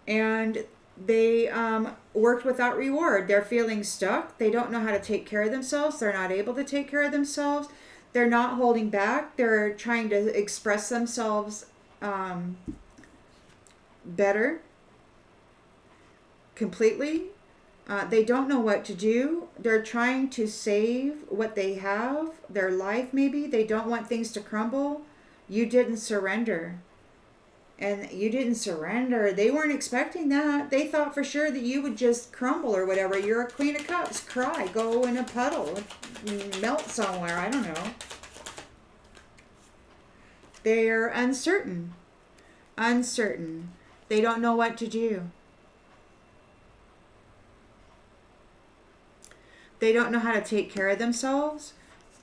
A: And they worked without reward. They're feeling stuck. They don't know how to take care of themselves. They're not able to take care of themselves. They're not holding back. They're trying to express themselves better, completely. They don't know what to do. They're trying to save what they have, their life maybe. They don't want things to crumble. You didn't surrender. And you didn't surrender. They weren't expecting that. They thought for sure that you would just crumble or whatever. You're a Queen of Cups. Cry. Go in a puddle. Melt somewhere. I don't know. They're uncertain. Uncertain. They don't know what to do. They don't know how to take care of themselves.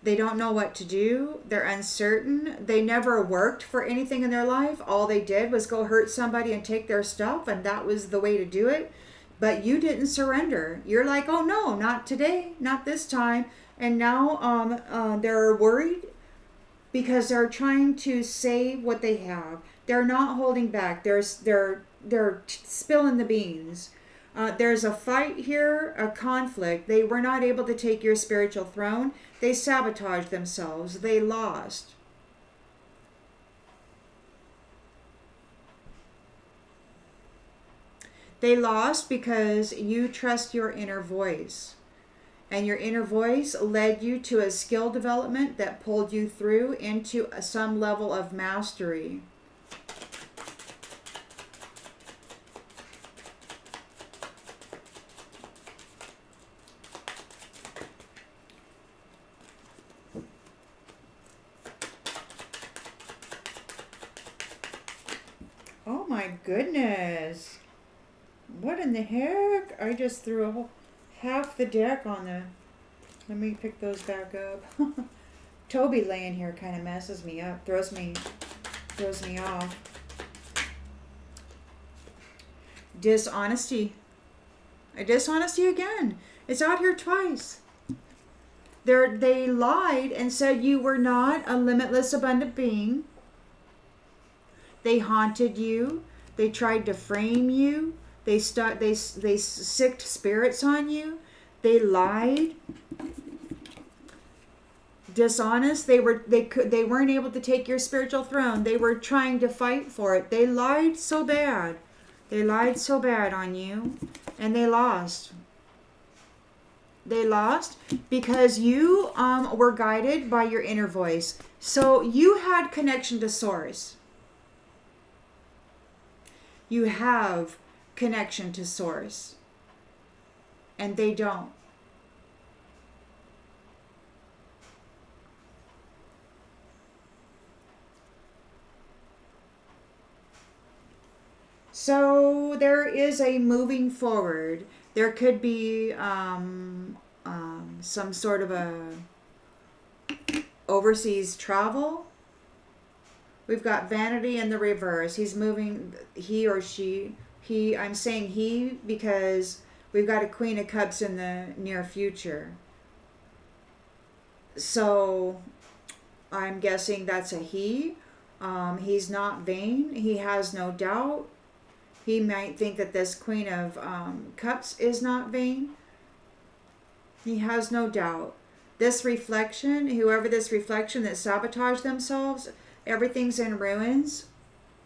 A: They don't know what to do. They're uncertain. They never worked for anything in their life. All they did was go hurt somebody and take their stuff, and that was the way to do it. But you didn't surrender. You're like, oh no, not today, not this time. And now they're worried because they're trying to save what they have. They're not holding back. They're spilling the beans. There's a fight here, a conflict. They were not able to take your spiritual throne. They sabotaged themselves. They lost. They lost because you trust your inner voice. And your inner voice led you to a skill development that pulled you through into some level of mastery. Oh my goodness. What in the heck? I just threw a whole half the deck on the... Let me pick those back up. Toby laying here kind of messes me up. Throws me off. Dishonesty. Dishonesty again. It's out here twice. They lied and said you were not a limitless, abundant being. They haunted you. They tried to frame you. They sicked spirits on you. They lied. Dishonest. They weren't able to take your spiritual throne. They were trying to fight for it. They lied so bad. They lied so bad on you, and they lost. They lost because you were guided by your inner voice. So you had connection to source. You have connection to source, and they don't. So there is a moving forward. There could be some sort of a overseas travel. We've got vanity in the reverse. He's moving, he or she. I'm saying he because we've got a Queen of Cups in the near future. So I'm guessing that's a he. He's not vain. He has no doubt. He might think that this Queen of Cups is not vain. He has no doubt. This reflection, whoever this reflection that sabotaged themselves, everything's in ruins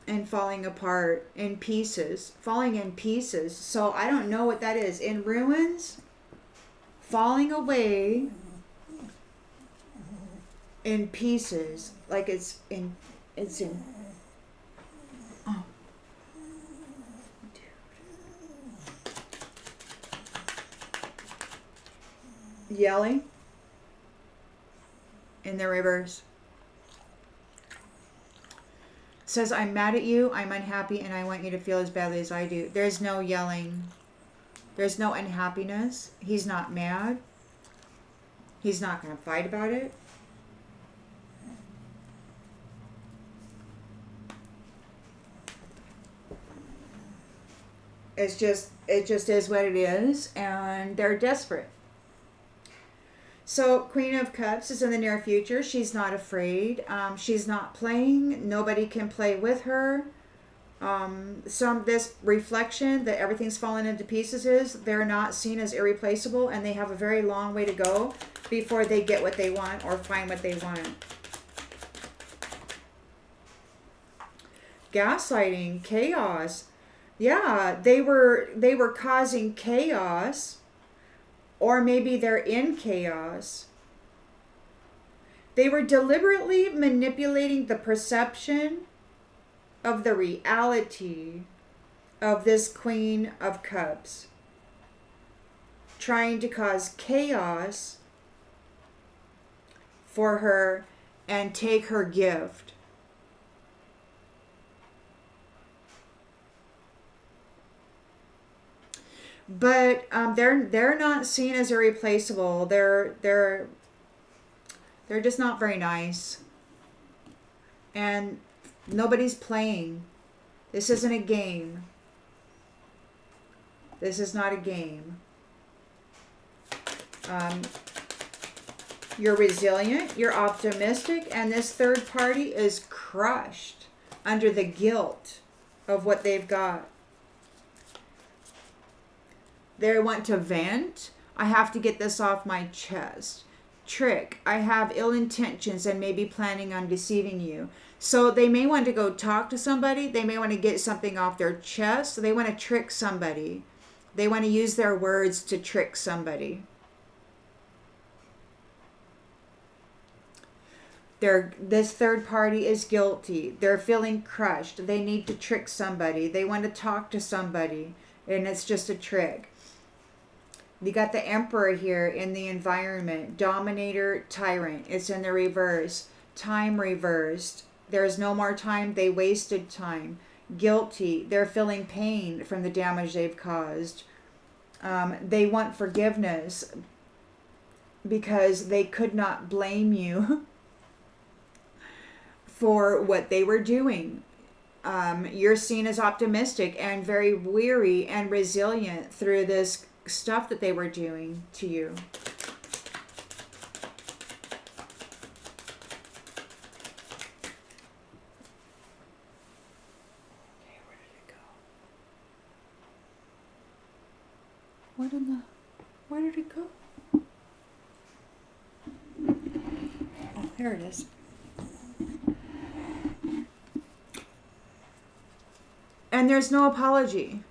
A: and falling apart in pieces. Falling in pieces. So I don't know what that is. In ruins, falling away in pieces. Like it's in oh. Yelling in the reverse. Says, I'm mad at you, I'm unhappy, and I want you to feel as badly as I do. There's no yelling. There's no unhappiness. He's not mad. He's not going to fight about it. It just is what it is, and they're desperate. So Queen of Cups is in the near future. She's not afraid. She's not playing. Nobody can play with her. This reflection that everything's fallen into pieces is they're not seen as irreplaceable, and they have a very long way to go before they get what they want or find what they want. Gaslighting, chaos. Yeah, they were causing chaos. Or maybe they're in chaos. They were deliberately manipulating the perception of the reality of this Queen of Cups. Trying to cause chaos for her and take her gift. But they're not seen as irreplaceable. They're just not very nice. And nobody's playing. This isn't a game. This is not a game. You're resilient, you're optimistic, and this third party is crushed under the guilt of what they've got. They want to vent. I have to get this off my chest. Trick. I have ill intentions and may be planning on deceiving you. So they may want to go talk to somebody. They may want to get something off their chest. So they want to trick somebody. They want to use their words to trick somebody. This third party is guilty. They're feeling crushed. They need to trick somebody. They want to talk to somebody. And it's just a trick. You got the Emperor here in the environment. Dominator, tyrant. It's in the reverse. Time reversed. There's no more time. They wasted time. Guilty. They're feeling pain from the damage they've caused. They want forgiveness because they could not blame you for what they were doing. You're seen as optimistic and very weary and resilient through this stuff that they were doing to you. Okay, where did it go? Where did it go? Oh, there it is. And there's no apology.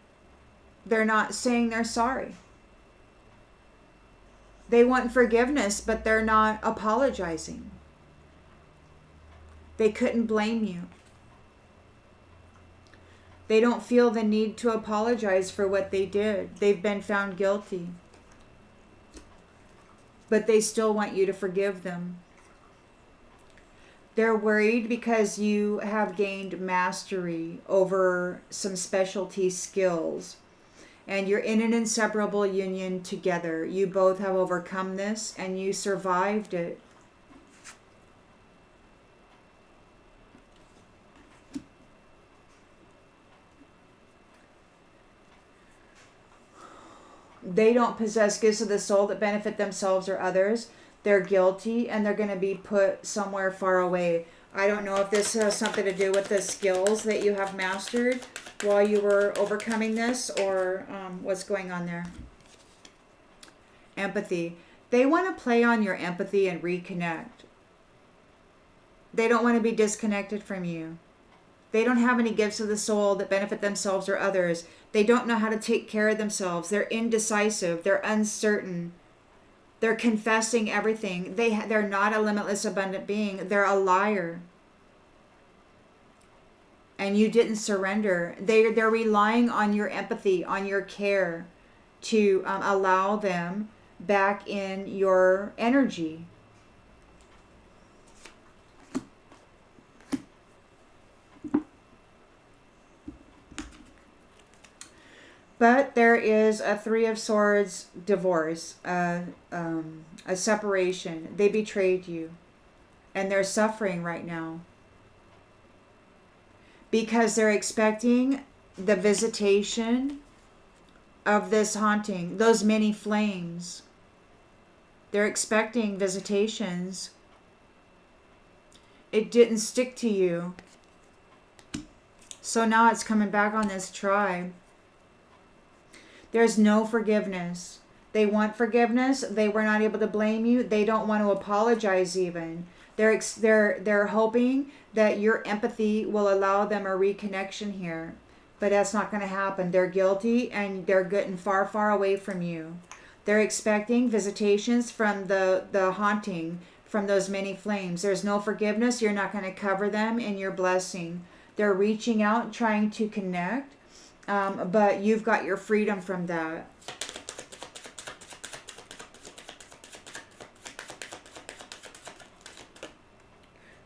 A: They're not saying they're sorry. They want forgiveness, but they're not apologizing. They couldn't blame you. They don't feel the need to apologize for what they did. They've been found guilty. But they still want you to forgive them. They're worried because you have gained mastery over some specialty skills. And you're in an inseparable union together. You both have overcome this and you survived it. They don't possess gifts of the soul that benefit themselves or others. They're guilty and they're going to be put somewhere far away. I don't know if this has something to do with the skills that you have mastered while you were overcoming this or what's going on there. Empathy. They want to play on your empathy and reconnect. They don't want to be disconnected from you. They don't have any gifts of the soul that benefit themselves or others. They don't know how to take care of themselves. They're indecisive. They're uncertain. They're confessing everything. They're not a limitless abundant being. They're a liar. And you didn't surrender. They're relying on your empathy, on your care to allow them back in your energy. But there is a Three of Swords divorce, a separation. They betrayed you. And they're suffering right now. Because they're expecting the visitation of this haunting, those many flames. They're expecting visitations. It didn't stick to you. So now it's coming back on this tribe. There's no forgiveness. They want forgiveness. They were not able to blame you. They don't want to apologize even. They're hoping that your empathy will allow them a reconnection here. But that's not going to happen. They're guilty and they're getting far, far away from you. They're expecting visitations from the haunting, from those many flames. There's no forgiveness. You're not going to cover them in your blessing. They're reaching out, trying to connect. But you've got your freedom from that.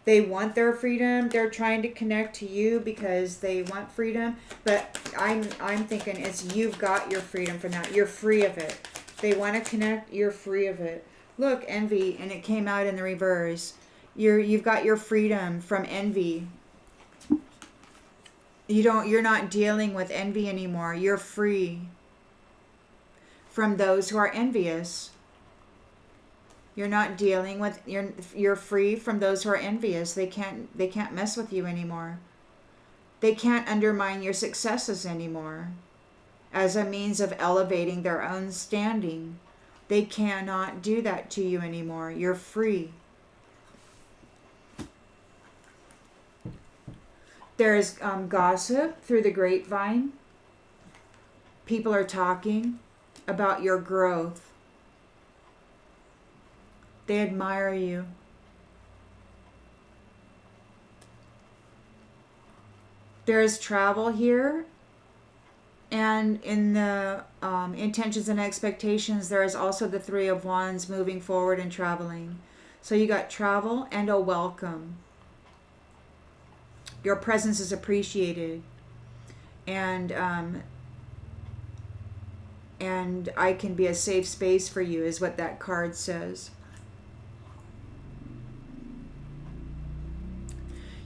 A: They want their freedom. They're trying to connect to you because they want freedom. But I'm thinking it's you've got your freedom from that. You're free of it. They want to connect. You're free of it. Look, envy, and it came out in the reverse. You've got your freedom from envy. You're not dealing with envy anymore. You're free from those who are envious. You're not dealing with you're free from those who are envious. They can't mess with you anymore. They can't undermine your successes anymore as a means of elevating their own standing. They cannot do that to you anymore. You're free. There's gossip through the grapevine. People are talking about your growth. They admire you. There's travel here. And in the intentions and expectations, there is also the Three of Wands moving forward and traveling. So you got travel and a welcome. Your presence is appreciated. And I can be a safe space for you is what that card says.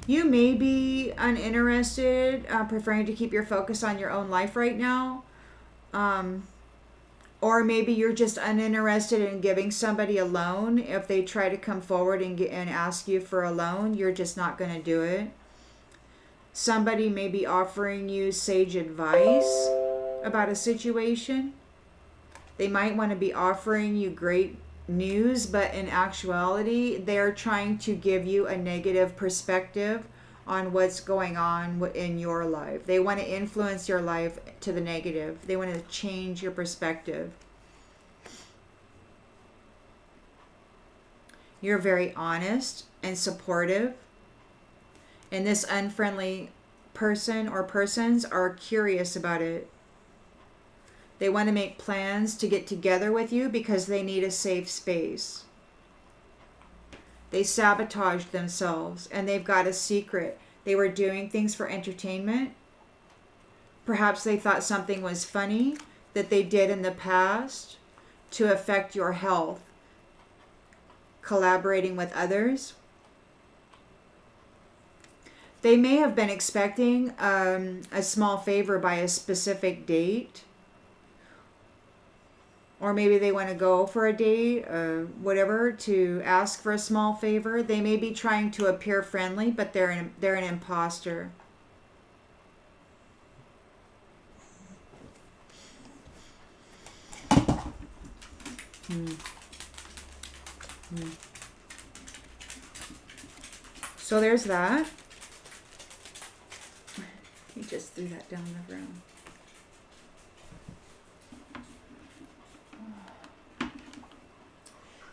A: You may be uninterested, preferring to keep your focus on your own life right now. Or maybe you're just uninterested in giving somebody a loan. If they try to come forward and ask you for a loan, you're just not going to do it. Somebody may be offering you sage advice about a situation. They might want to be offering you great news, but in actuality, they're trying to give you a negative perspective on what's going on in your life. They want to influence your life to the negative. They want to change your perspective. You're very honest and supportive. And this unfriendly person or persons are curious about it. They want to make plans to get together with you because they need a safe space. They sabotaged themselves and they've got a secret. They were doing things for entertainment. Perhaps they thought something was funny that they did in the past to affect your health. Collaborating with others. They may have been expecting a small favor by a specific date. Or maybe they want to go for a date, whatever, to ask for a small favor. They may be trying to appear friendly, but they're an imposter. So there's that. You just threw that down the room.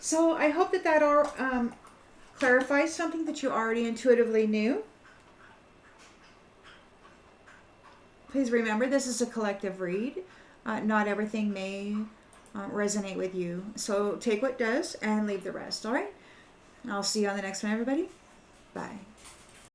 A: So I hope that all clarifies something that you already intuitively knew. Please remember, this is a collective read. Not everything may resonate with you. So take what does and leave the rest, all right? I'll see you on the next one, everybody. Bye.